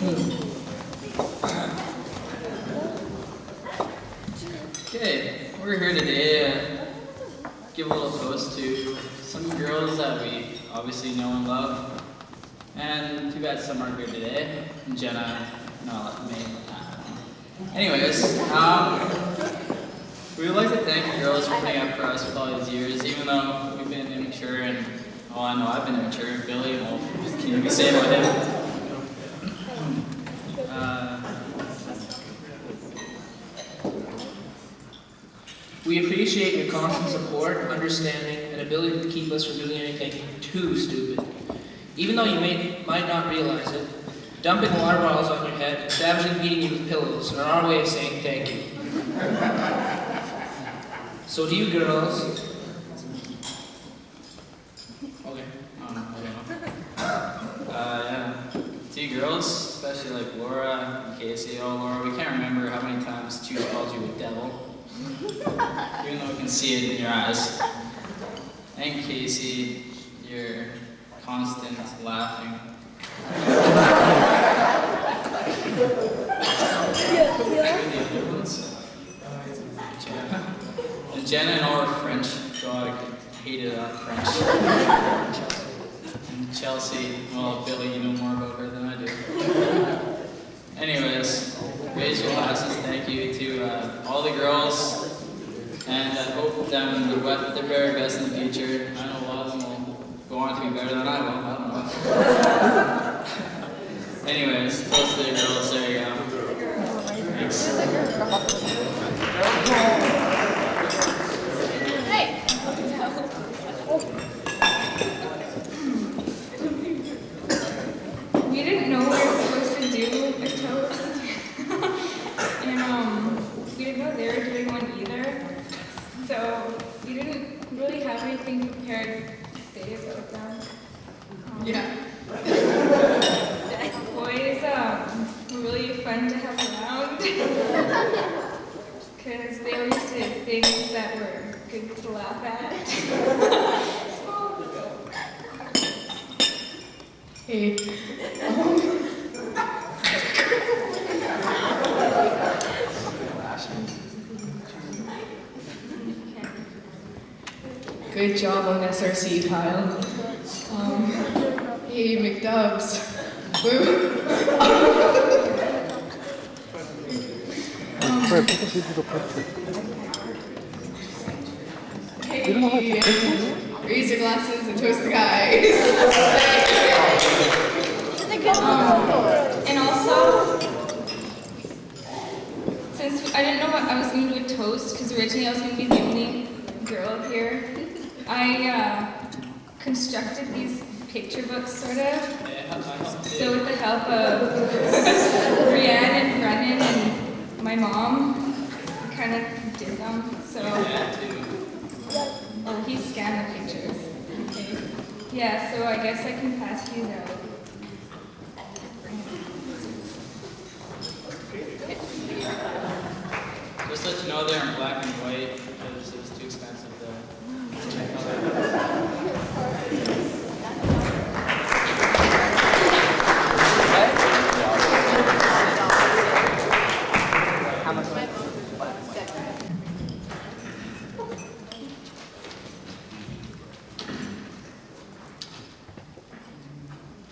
Okay, we're here today to give a little toast to some girls that we obviously know and love. And too bad some aren't here today. Jenna, not me. Anyways, we would like to thank the girls for putting up for us with all these years, even though we've been immature and, oh, I know I've been immature. Billy, well, can you be saying about him? We appreciate your constant support, understanding, and ability to keep us from doing anything too stupid. Even though you might not realize it, dumping water bottles on your head and savagely beating you with pillows are our way of saying thank you. So to you girls, okay. Yeah. To you girls, especially like Laura and Casey. Oh, Laura, we can't remember how many times Jude called you a devil. Even though we can see it in your eyes. And Casey, your constant laughing. And Jenna and all her French. God, I hated that French. And Chelsea, well, Billy, you know more about her than I do. Anyways, raise your glasses. Thank you to all the girls. And I hope them do their very best in the future. I know a lot of them will go on to be better than I will. I don't know. Anyways, toast to the girls. There you go. Thanks. Hey! We didn't know we were supposed to do a toast. And we didn't know they were doing one either. So we didn't really have anything prepared to say about them. Yeah. Boys were really fun to have around because they always did things that were good to laugh at. Hey. Good job on SRC, Kyle. Hey, McDubs. Woo. Hey, raise your glasses and toast the guys. And also, since I didn't know what I was going to do a toast, because originally I was going to be the only girl here, I constructed these picture books, sort of. So with the help of Brianne and Brennan and my mom, we kind of did them. So, oh, he scanned the pictures. Okay. Yeah, so I guess I can pass these out. Just let you know they're in black and white because it was too expensive to make color.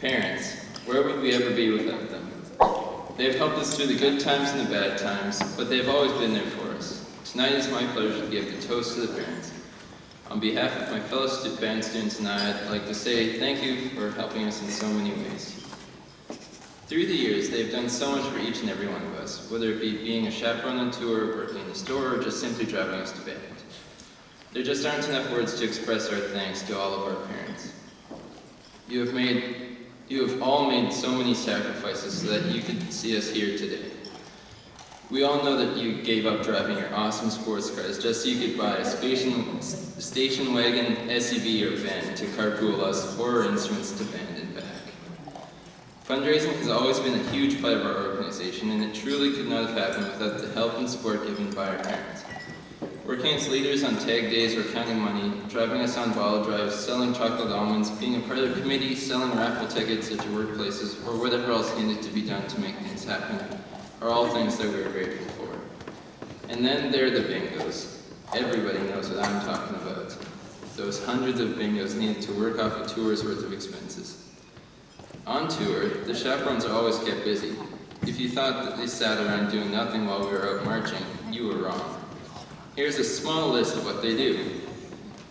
Parents, where would we ever be without them? They've helped us through the good times and the bad times, but they've always been there for us. Tonight is my pleasure to give the toast to the parents. On behalf of my fellow band students and I'd like to say thank you for helping us in so many ways. Through the years, they've done so much for each and every one of us, whether it be being a chaperone on tour, working in the store, or just simply driving us to band. There just aren't enough words to express our thanks to all of our parents. You have all made so many sacrifices so that you could see us here today. We all know that you gave up driving your awesome sports cars just so you could buy a station wagon, SUV, or van to carpool us or instruments to band and back. Fundraising has always been a huge part of our organization, and it truly could not have happened without the help and support given by our parents. working as leaders on tag days or counting money, driving us on bottle drives, selling chocolate almonds, being a part of the committee, selling raffle tickets at your workplaces, or whatever else needed to be done to make things happen, are all things that we're grateful for. And then there are the bingos. Everybody knows what I'm talking about. Those hundreds of bingos needed to work off a tour's worth of expenses. On tour, the chaperones are always kept busy. If you thought that they sat around doing nothing while we were out marching, you were wrong. Here's a small list of what they do.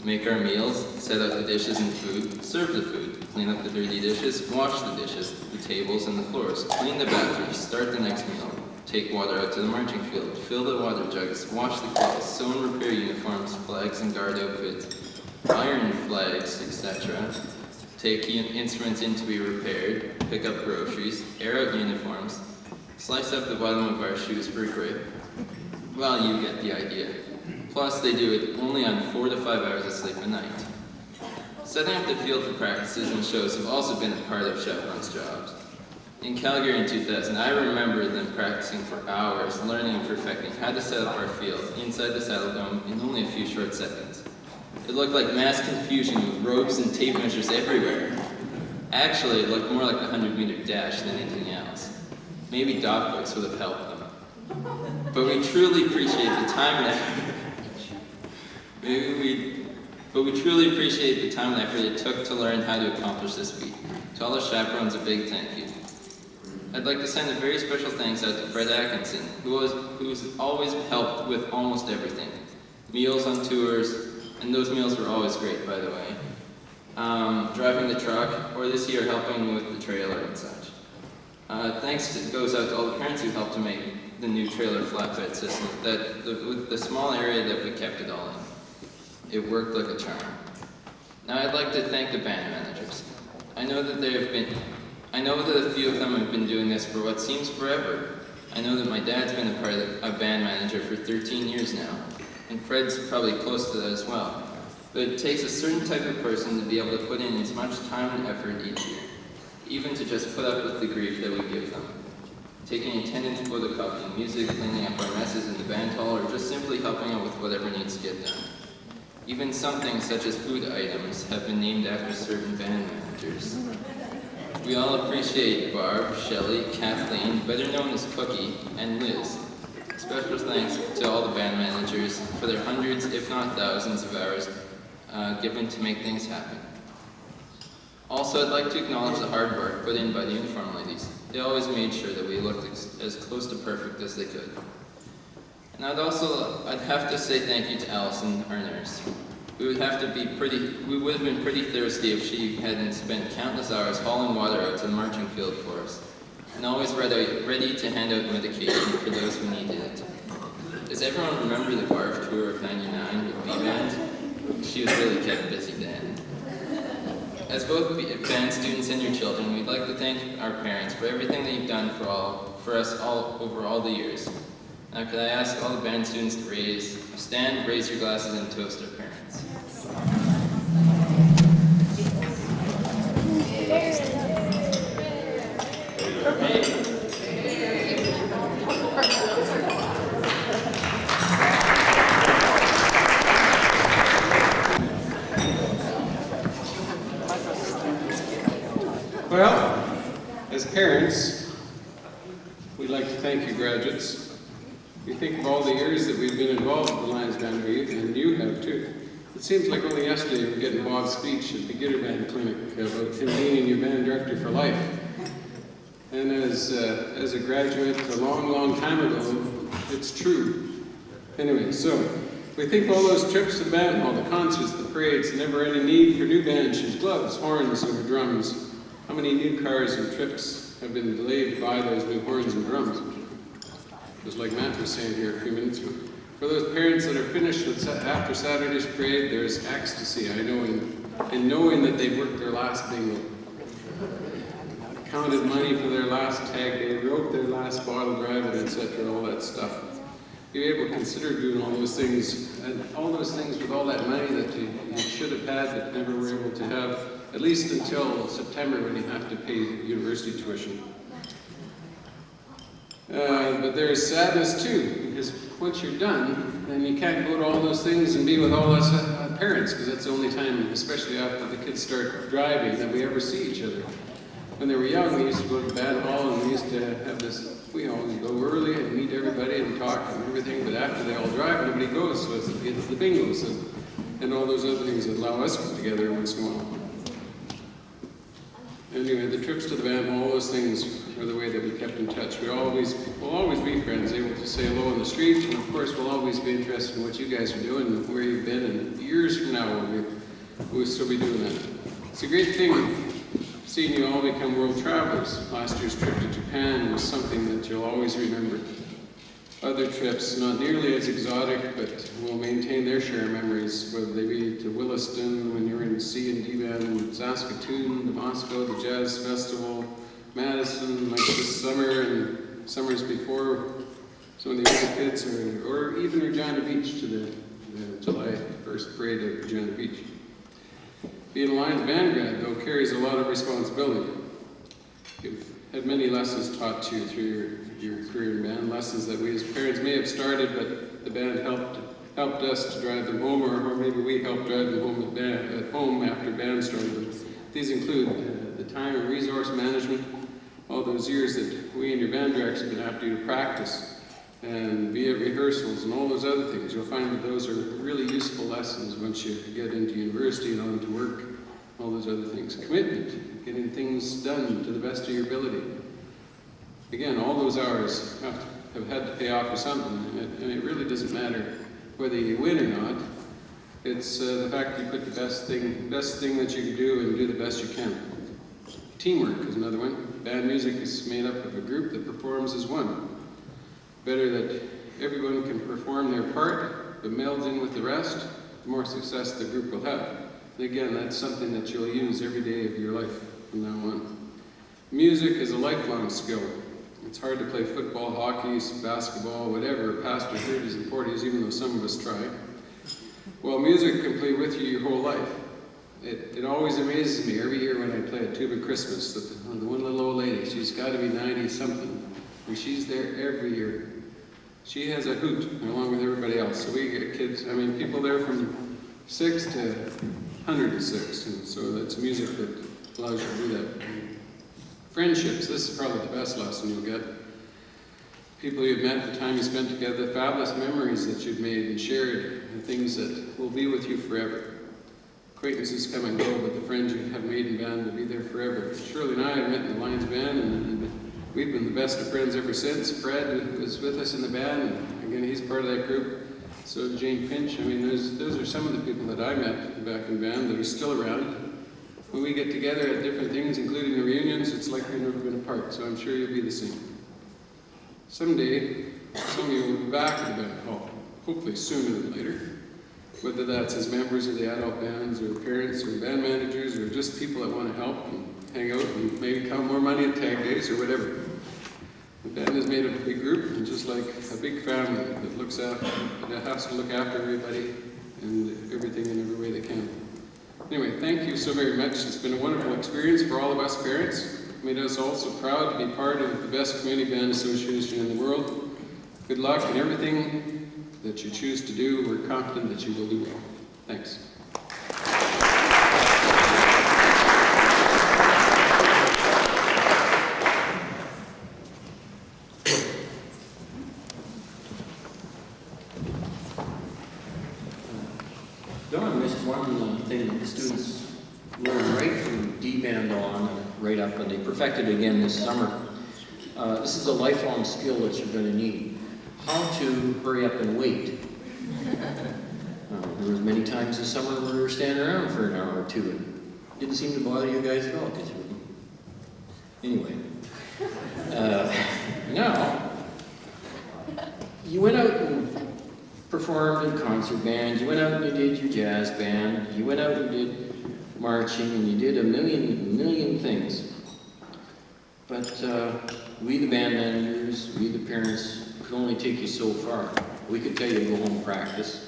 Make our meals, set out the dishes and food, serve the food, clean up the dirty dishes, wash the dishes, the tables and the floors, clean the bathrooms, start the next meal, take water out to the marching field, fill the water jugs, wash the clothes, sew and repair uniforms, flags and guard outfits, iron flags, etc. Take instruments in to be repaired, pick up groceries, air out uniforms, slice up the bottom of our shoes for grip. Well, you get the idea. Plus, they do it only on 4 to 5 hours of sleep a night. Setting up the field for practices and shows have also been a part of chaperones' jobs. In Calgary in 2000, I remember them practicing for hours, learning and perfecting how to set up our field inside the Saddle Dome in only a few short seconds. It looked like mass confusion with ropes and tape measures everywhere. Actually, it looked more like a 100-meter dash than anything else. Maybe dog books would have helped them. But we truly appreciate the time and effort. But we truly appreciate the time and effort it took to learn how to accomplish this feat. To all the chaperones, a big thank you. I'd like to send a very special thanks out to Fred Atkinson, who's always helped with almost everything. Meals on tours, and those meals were always great, by the way. Driving the truck, or this year helping with the trailer and such. Thanks goes out to all the parents who helped to make the new trailer flatbed system, with the small area that we kept it all in. It worked like a charm. Now I'd like to thank the band managers. I know that a few of them have been doing this for what seems forever. I know that my dad's been a band manager for 13 years now, and Fred's probably close to that as well. But it takes a certain type of person to be able to put in as much time and effort each year, even to just put up with the grief that we give them. Taking attendance, photocopying music, cleaning up our messes in the band hall, or just simply helping out with whatever needs to get done. Even some things such as food items have been named after certain band managers. We all appreciate Barb, Shelley, Kathleen, better known as Cookie, and Liz. Special thanks to all the band managers for their hundreds, if not thousands, of hours given to make things happen. Also, I'd like to acknowledge the hard work put in by the uniform ladies. They always made sure that we looked as close to perfect as they could. And I'd have to say thank you to Allison, our nurse. We would have been pretty thirsty if she hadn't spent countless hours hauling water out to the marching field for us, and always ready to hand out medication for those who needed it. Does everyone remember the Barf tour of '99 with B-Band? She was really kept busy then. As both band students and your children, we'd like to thank our parents for everything that you've done for us all over all the years. Now, could I ask all the band students to stand, raise your glasses, and toast our parents? Well, as parents, we'd like to thank you graduates. We think of all the years that we've been involved with the Lions Band Youth, and you have too. It seems like only yesterday we were getting Bob's speech at the Beginner Band Clinic about him being your band director for life. And as a graduate a long, long time ago, it's true. Anyway, so we think of all those trips to the band hall, the concerts, the parades, the never-ending need for new band shoes, gloves, horns, over drums. How many new cars and trips have been delayed by those new horns and drums? Just like Matt was saying here a few minutes ago. For those parents that are finished with after Saturday's parade, there's ecstasy, I know, in knowing that they've worked their last bingo. Counted money for their last tag day, wrote their last bottle drive, and etc., all that stuff. You're able to consider doing all those things, and all those things with all that money that you should have had but never were able to have, at least until September when you have to pay university tuition. But there is sadness too, because once you're done, then you can't go to all those things and be with all us parents, because that's the only time, especially after the kids start driving, that we ever see each other. When they were young, we used to go to the band hall and we used to have this, we always go early and meet everybody and talk and everything, but after they all drive, nobody goes, so it's the bingos and all those other things that allow us to get together once in a while. Anyway, the trips to the band hall, all those things are the way that we kept in touch. We'll always be friends, able to say hello on the street, and of course we'll always be interested in what you guys are doing and where you've been, and years from now we'll still be doing that. It's a great thing seeing you all become world travelers. Last year's trip to Japan was something that you'll always remember. Other trips, not nearly as exotic, but will maintain their share of memories, whether they be to Williston when you were in C&D band, Saskatoon, to Moscow, the Jazz Festival, Madison, like this summer and summers before, some of the other kids, or even Regina Beach to the July 1st parade at Regina Beach. Being a Lions band grad, though, carries a lot of responsibility. You've had many lessons taught you through your career in band, lessons that we as parents may have started, but the band helped us to drive them home, or maybe we helped drive them home at home after band started. These include the time and resource management, all those years that we and your band directors have been after you to practice, and be at rehearsals and all those other things. You'll find that those are really useful lessons once you get into university and on to work, all those other things. Commitment, getting things done to the best of your ability. Again, all those hours have had to pay off for something, and it really doesn't matter whether you win or not. It's the fact that you put the best thing that you can do and do the best you can. Teamwork is another one. Band music is made up of a group that performs as one. Better that everyone can perform their part, but melds in with the rest, the more success the group will have. And again, that's something that you'll use every day of your life from now on. Music is a lifelong skill. It's hard to play football, hockey, basketball, whatever, past your 30s and 40s, even though some of us try. Well, music can play with you your whole life. It always amazes me every year when I play a Tuba Christmas, that the one little old lady, she's got to be 90-something, and she's there every year. She has a hoot along with everybody else. So we get kids, people there from 6 to 106, and so that's music that allows you to do that. Friendships, this is probably the best lesson you'll get. People you've met, the time you spent together, the fabulous memories that you've made and shared, and things that will be with you forever. Acquaintances come and go, but the friends you have made in band will be there forever. Shirley and I have met in the Lions band, and we've been the best of friends ever since. Fred was with us in the band, and again, he's part of that group. So Jane Finch, those are some of the people that I met back in band that are still around. When we get together at different things, including the reunions, it's like we've never been apart, so I'm sure you'll be the same. Someday, some of you will be back in the band hall, hopefully sooner than later. Whether that's as members of the adult bands, or parents, or band managers, or just people that want to help and hang out and maybe count more money at tag days or whatever. The band is made of a big group, and just like a big family that has to look after everybody and everything in every way they can. Anyway, thank you so very much. It's been a wonderful experience for all of us parents. It made us all so proud to be part of the best community band association in the world. Good luck in everything that you choose to do. We're confident that you will do well. Thanks. Don missed one thing that the students learned right from D-band on, right up, and they perfected it again this summer. This is a lifelong skill that you're going to need. How to hurry up and wait. There was many times this summer where we were standing around for an hour or two, and it didn't seem to bother you guys at all, did you? Anyway, now, you went out and performed in concert bands, you went out and you did your jazz band, you went out and did marching, and you did a million things. But we, the band managers, we, the parents, could only take you so far. We could tell you to go home and practice.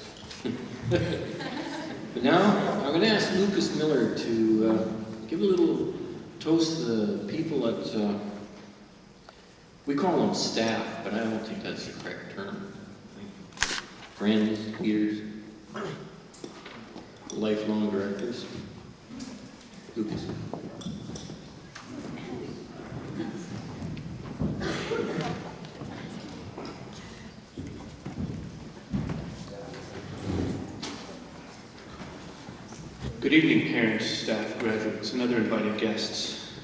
But now, I'm going to ask Lucas Miller to give a little toast to the people at, we call them staff, but I don't think that's the correct term. friends, peers, lifelong directors. Lucas. Good evening, parents, staff, graduates, and other invited guests.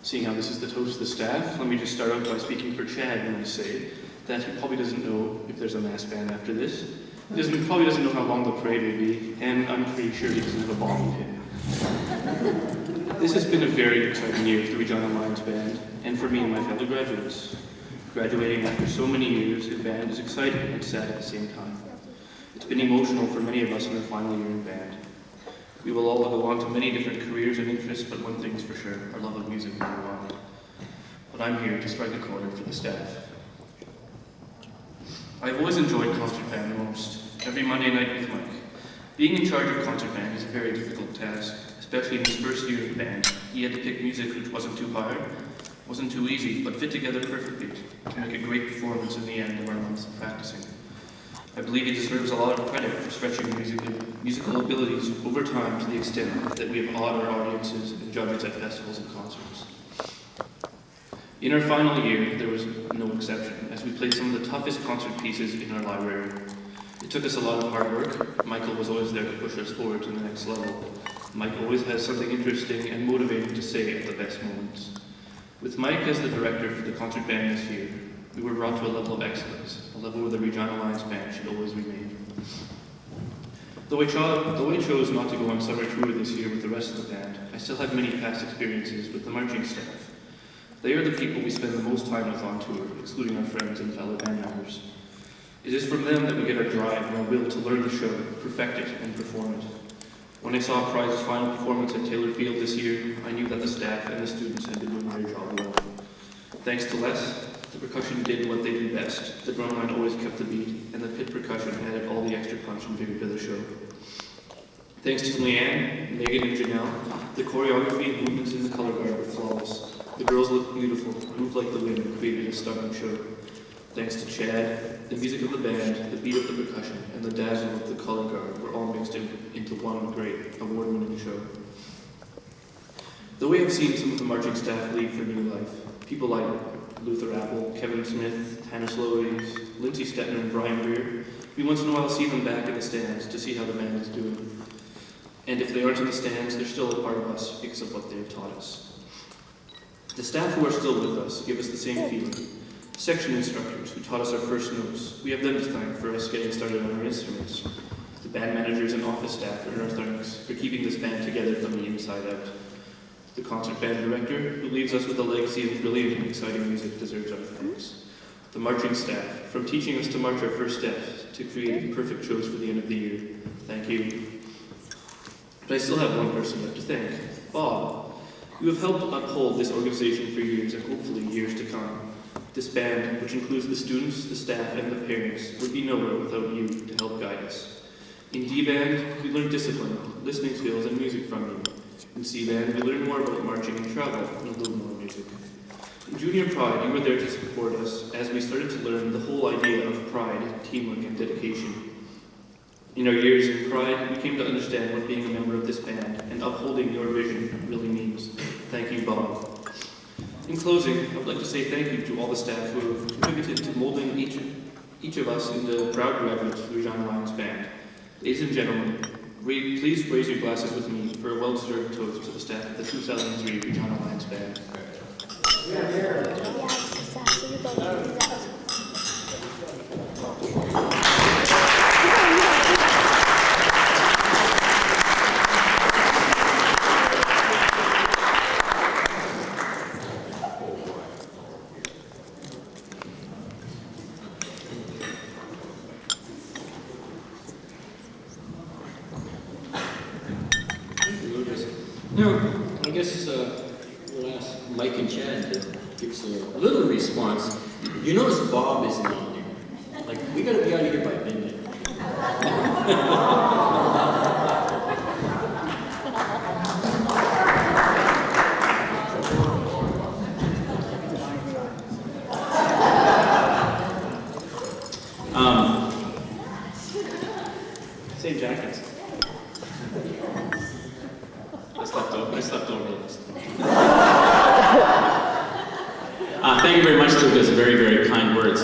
Seeing how this is the toast of the staff, let me just start out by speaking for Chad when I say that he probably doesn't know if there's a mass band after this. He probably doesn't know how long the parade will be, and I'm pretty sure he doesn't have a bomb in him. This has been a very exciting year for the Regina Lions Band, and for me and my fellow graduates. Graduating after so many years in band is exciting and sad at the same time. It's been emotional for many of us in our final year in band. We will all go on to many different careers and interests, but one thing's for sure, our love of music will go on. But I'm here to strike a chord for the staff. I've always enjoyed concert band the most, every Monday night with Mike. Being in charge of concert band is a very difficult task, especially in his first year of band. He had to pick music which wasn't too hard, wasn't too easy, but fit together perfectly to make a great performance in the end of our months of practicing. I believe he deserves a lot of credit for stretching musical abilities over time to the extent that we have awed our audiences and judges at festivals and concerts. In our final year, there was no exception, as we played some of the toughest concert pieces in our library. It took us a lot of hard work. Michael was always there to push us forward to the next level. Mike always has something interesting and motivating to say at the best moments. With Mike as the director for the concert band this year, we were brought to a level of excellence, a level where the Regina Lions Band should always remain. Though I chose not to go on summer tour this year with the rest of the band, I still have many past experiences with the marching staff. They are the people we spend the most time with on tour, excluding our friends and fellow band members. It is from them that we get our drive and our will to learn the show, perfect it, and perform it. When I saw Prize's final performance at Taylor Field this year, I knew that the staff and the students had been doing their job well. Thanks to Les, the percussion did what they do best. The drumline always kept the beat, and the pit percussion added all the extra punch and vigor to the show. Thanks to Leanne, Megan, and Janelle, the choreography and movements in the color guard were flawless. The girls looked beautiful, moved like the wind, and created a stunning show. Thanks to Chad, the music of the band, the beat of the percussion, and the dazzle of the color guard were all mixed into one great, award-winning show. Though we have seen some of the marching staff leave for new life, people like Luther Apple, Kevin Smith, Hannah Sloways, Lindsay Stetner, and Brian Greer, we once in a while see them back in the stands to see how the band is doing. And if they aren't in the stands, they're still a part of us because of what they have taught us. The staff who are still with us give us the same feeling. Section instructors who taught us our first notes, we have them to thank for us getting started on our instruments. The band managers and office staff earn our thanks for keeping this band together from the inside out. The concert band director, who leaves us with a legacy of brilliant and exciting music, deserves our thanks. The marching staff, from teaching us to march our first steps to creating perfect shows for the end of the year. Thank you. But I still have one person left to thank, Bob. You have helped uphold this organization for years and hopefully years to come. This band, which includes the students, the staff, and the parents, would be nowhere without you to help guide us. In D-Band, we learn discipline, listening skills, and music from you. In C-Band, we learn more about marching and travel, and a little more music. In Junior Pride, you were there to support us as we started to learn the whole idea of pride, teamwork, and dedication. In our years in Pride, we came to understand what being a member of this band and upholding your vision really means. Thank you, Bob. In closing, I would like to say thank you to all the staff who have contributed to molding each of us into proud graduates of the Regina Lions Band. Ladies and gentlemen, please raise your glasses with me for a well-deserved toast to the staff of the 2003 Regina Lions Band. Now, I guess we'll ask Mike and Chad to give us a little response. You notice Bob isn't on there. Like, we gotta be out of here by midnight. Same jackets. I slept over this. Thank you very much, Lucas. Very, very kind words.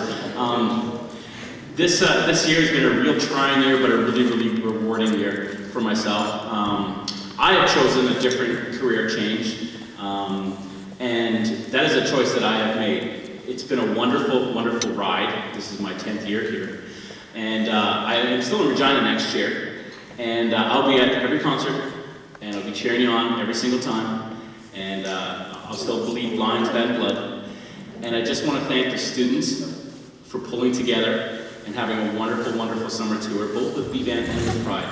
This year has been a real trying year, but a really, really rewarding year for myself. I have chosen a different career change, and that is a choice that I have made. It's been a wonderful, wonderful ride. This is my 10th year here, and I am still in Regina next year, and I'll be at every concert, and I'll be cheering you on every single time, and I'll still bleed Lions bad blood. And I just want to thank the students for pulling together and having a wonderful, wonderful summer tour, both with B-Band and with Pride.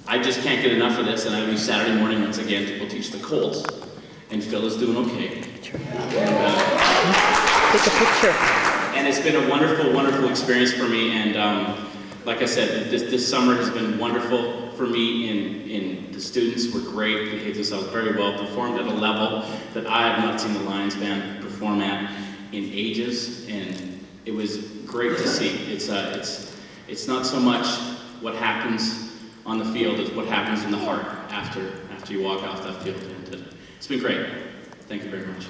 I just can't get enough of this, and I'll be Saturday morning once again to go teach the Colts, and Phil is doing okay. Take a picture. And it's been a wonderful, wonderful experience for me, and like I said, this summer has been wonderful for me, in the students were great, behaved themselves very well, performed at a level that I have not seen the Lions Band perform at in ages, and it was great to see. It's not so much what happens on the field, it's what happens in the heart after you walk off that field, and it's been great. Thank you very much.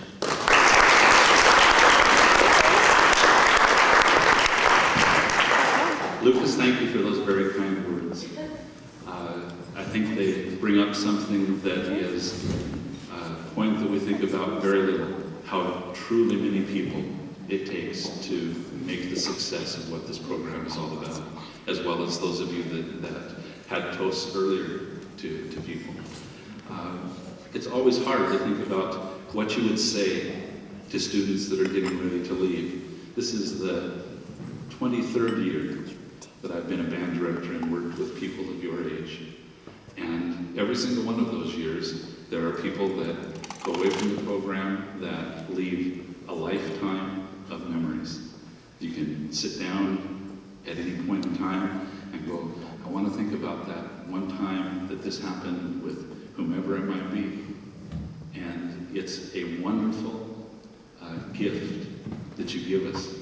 Lucas, thank you for those very kind words. I think they bring up something that is a point that we think about very little, how truly many people it takes to make the success of what this program is all about, as well as those of you that had toasts earlier to people. It's always hard to think about what you would say to students that are getting ready to leave. This is the 23rd year that I've been a band director and worked with people of your age. And every single one of those years, there are people that go away from the program that leave a lifetime of memories. You can sit down at any point in time and go, I want to think about that one time that this happened with whomever it might be. And it's a wonderful gift that you give us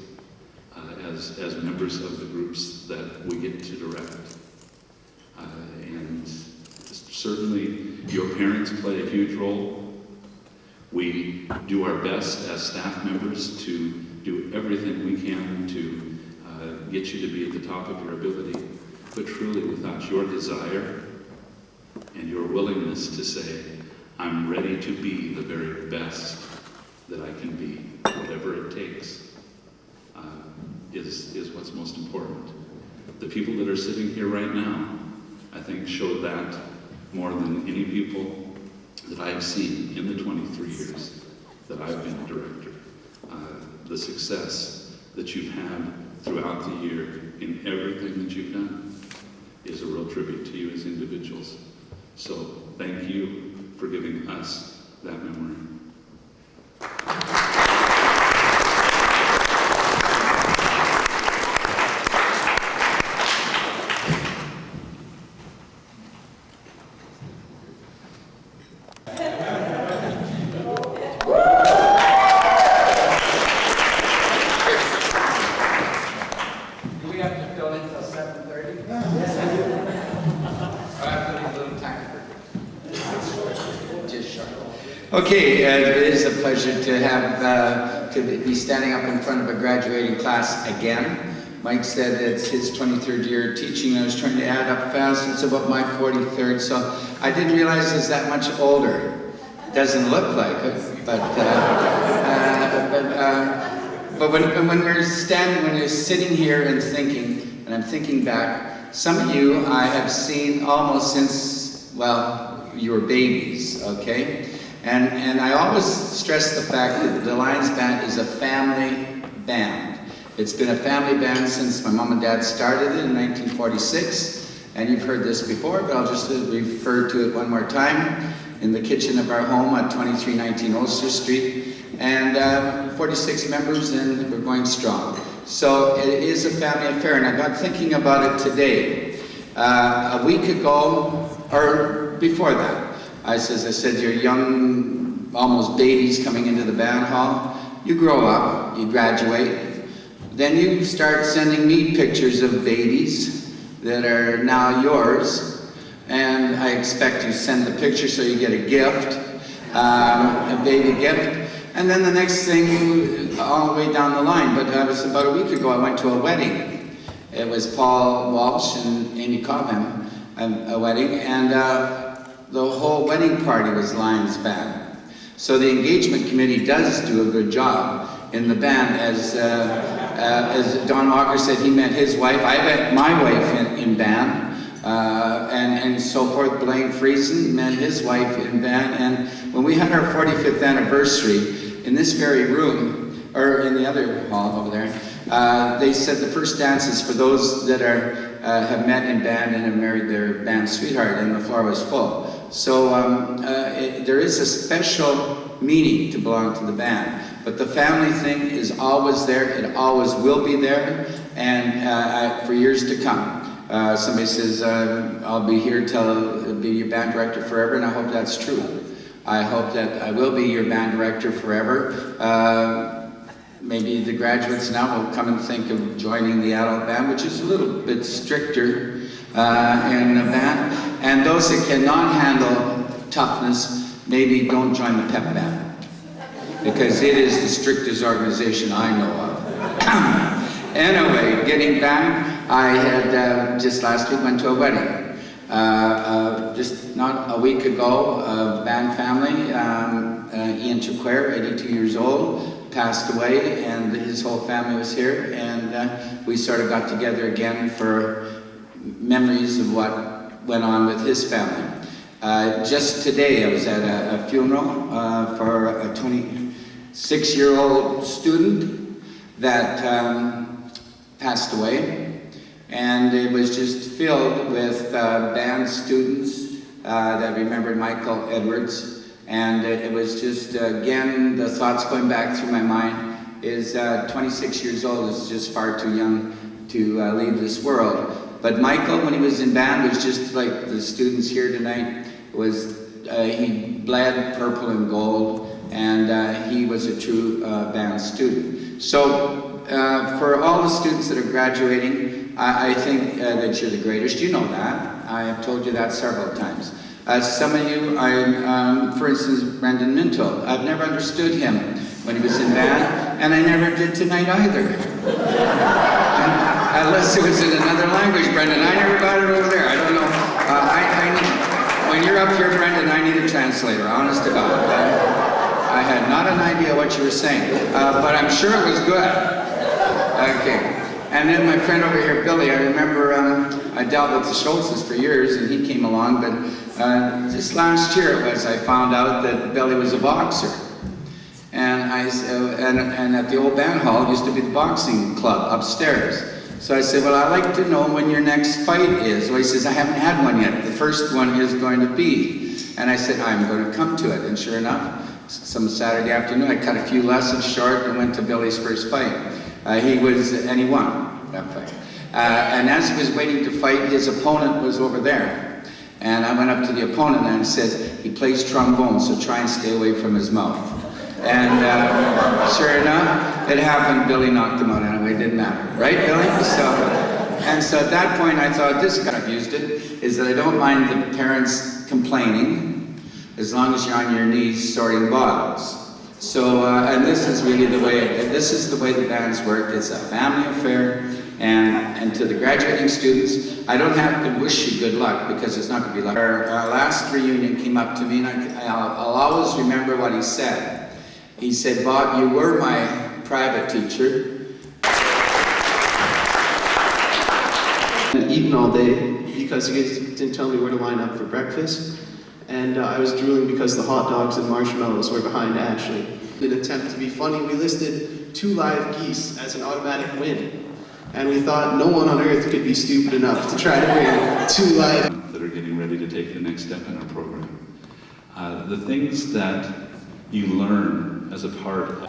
as members of the groups that we get to direct. And certainly your parents play a huge role. We do our best as staff members to do everything we can to get you to be at the top of your ability. But truly, without your desire and your willingness to say, I'm ready to be the very best that I can be, whatever it takes, is what's most important. The people that are sitting here right now, I think, show that more than any people that I've seen in the 23 years that I've been a director. The success that you've had throughout the year in everything that you've done is a real tribute to you as individuals. So thank you for giving us that memory. Okay, it is a pleasure to have to be standing up in front of a graduating class again. Mike said it's his 23rd year teaching. I was trying to add up fast. It's about my 43rd, so I didn't realize it's that much older. It doesn't look like it, but when we're standing, when you're sitting here and thinking, and I'm thinking back, some of you I have seen almost since, well, you were babies, okay? And I always stress the fact that the Lions Band is a family band. It's been a family band since my mom and dad started it in 1946. And you've heard this before, but I'll just refer to it one more time. In the kitchen of our home at 2319 Ulster Street. And 46 members, and we're going strong. So it is a family affair, and I got thinking about it today. A week ago, or before that, I said, you're young, almost babies coming into the band hall. You grow up, you graduate. Then you start sending me pictures of babies. that are now yours, and I expect you send the picture so you get a gift, a baby gift, and then the next thing all the way down the line. But it was about a week ago I went to a wedding. It was Paul Walsh and Amy Cobham, a wedding, and the whole wedding party was Lions Band. So the engagement committee does do a good job in the band. As Don Walker said, he met his wife. I met my wife in band, and so forth. Blaine Friesen met his wife in band. And when we had our 45th anniversary in this very room, or in the other hall over there, they said the first dance is for those that have met in band and have married their band sweetheart, and the floor was full. So there is a special meaning to belong to the band. But the family thing is always there, it always will be there, and for years to come. Somebody says, I'll be here till be your band director forever, and I hope that's true. I hope that I will be your band director forever. Maybe the graduates now will come and think of joining the adult band, which is a little bit stricter in the band. And those that cannot handle toughness, maybe don't join the pep band, because it is the strictest organization I know of. Anyway, getting back, I had just last week went to a wedding. Just not a week ago, a band family, Ian Chiquare, 82 years old, passed away, and his whole family was here, and we sort of got together again for memories of what went on with his family. Just today I was at a funeral for a 26-year-old student that passed away, and it was just filled with band students that remembered Michael Edwards. And it was just, again, the thoughts going back through my mind is 26 years old is just far too young to leave this world. But Michael, when he was in band, was just like the students here tonight. He bled purple and gold, and he was a true band student. So for all the students that are graduating, I think that you're the greatest. You know that. I have told you that several times. Some of you, for instance, Brendan Minto, I've never understood him when he was in band, and I never did tonight either. Unless it was in another language, Brendan. I never got it over there. I don't know. When you're up here, Brendan, I need a translator, honest to God. I had not an idea what you were saying, but I'm sure it was good. Okay. And then my friend over here, Billy, I remember I dealt with the Schultzes for years, and he came along, but just last year it was, I found out that Billy was a boxer. And and at the old band hall used to be the boxing club upstairs. So I said, well, I'd like to know when your next fight is. Well, he says, I haven't had one yet. The first one is going to be. And I said, I'm going to come to it. And sure enough, some Saturday afternoon, I cut a few lessons short and went to Billy's first fight. And he won that fight. And as he was waiting to fight, his opponent was over there. And I went up to the opponent and said, he plays trombone, so try and stay away from his mouth. And sure enough, it happened. Billy knocked him out anyway. It didn't matter. Right, Billy? So at that point, I thought, this kind of used it, is that I don't mind the parents complaining, as long as you're on your knees sorting bottles. So, and this is really the way, the bands work. It's a family affair. And to the graduating students, I don't have to wish you good luck, because it's not going to be luck. Our last reunion came up to me, and I'll always remember what he said. He said, Bob, you were my private teacher. Eaten all day because you guys didn't tell me where to line up for breakfast. And I was drooling because the hot dogs and marshmallows were behind Ashley. In an attempt to be funny, we listed 2 live geese as an automatic win. And we thought no one on earth could be stupid enough to try to win 2 live. That are getting ready to take the next step in our program. The things that you learn as a part of